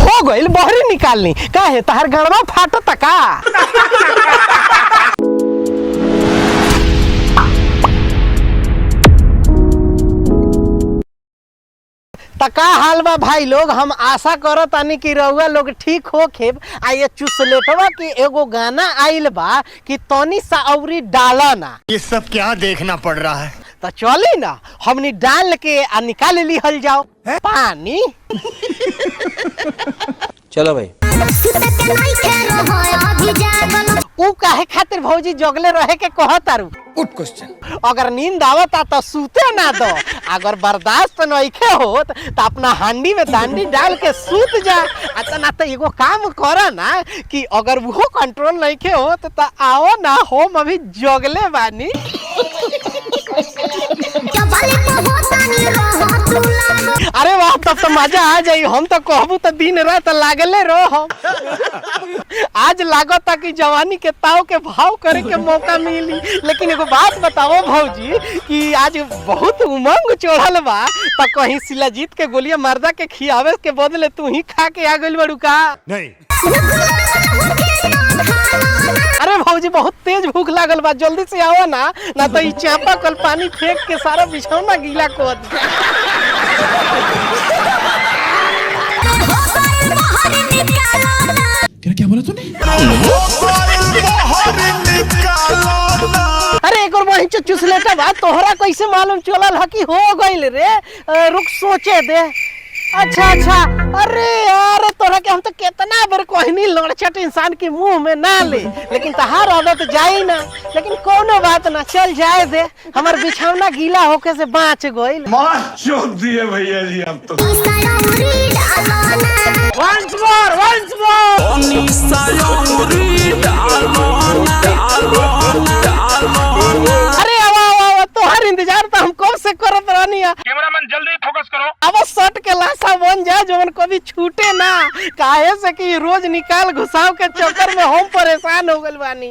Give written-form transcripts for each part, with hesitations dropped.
हो गइल बहरी निकालनी काहे तहर गड़वा फाटत का। का हाल बा भाई लोग, हम आशा करत तानी कि रउआ लोग ठीक हो खेब। आ ये चुसलेटवा की एगो गाना आइल बा कि तनी सा अउरी डाला ना। ये सब क्या देखना पड़ रहा है। तो चली ना हमनी डाल के आ निकाल ली हल जाओ पानी। चलो भाई। ऊ काहे खातिर भौजी जगले रहे के कहतारू। Good question. अगर नींद आवता तो सूते ना दो, अगर बर्दाश्त नइखे होत तो अपना हांडी में दांडी डाल के सूत जा। अच्छा ना तो एगो काम करा ना कि अगर वो कंट्रोल नइखे होत तो आओ ना हम अभी जगले बानी। अरे वाह तब तो मजा आ जाई। हम तो कहबू तो दिन रात लागले रहो। आज लागता कि जवानी के ताव के भाव करे के मौका मिली। लेकिन एगो बात बताओ भौजी कि आज बहुत उमंग चढ़ल बा, तो कहीं शिलाजीत के गोलियां मर्दा के खियावे के बदले तू ही खा के आ गइल बड़ू का। नहीं अरे भौजी बहुत तेज भूख लागल बा, जल्दी से आओ ना, ना तो ई चापा कल पानी फेंक के सारा बिछौना गीला कर दे। क्या बोला तूने? अरे एक और वही चुसलेटा बा, तोहरा कैसे मालूम चलल ह कि हो गइल रे। रुक सोचे दे। अच्छा अरे यार तोरा के हम तो कितना बार कहनी लड़चट इंसान के मुंह में ना ले, लेकिन तहार आदत जाई ना। लेकिन कोनो बात ना, चल जाए दे, हमार बिछौना गीला होके से बाँच गइल। मार चोक दिए भैया जी हम तो। Once more अरे आवा तोहर इंतजार तो हम कब से करत रहनी है। कैमरामैन जल्दी फोकस करो। अब शर्ट के लाशा बन जाए जो कभी छूटे ना, काहे से कि रोज निकाल घुसाव के चक्कर में हम परेशान हो गइल बानी।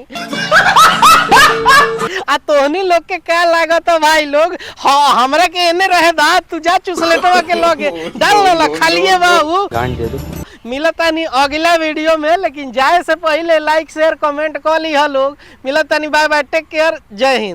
आ तोहनी लोग के क्या लागत है भाई लोग। हाँ हमरा के एने रहे दा, तू जा चुसलेटवा के लगे डाल ला खालिए बाबू। मिलतानी अगला वीडियो में, लेकिन जाए से पहले लाइक शेयर कमेंट कर ली लोग। मिलतानी बाय बाय, टेक केयर, जय हिंद।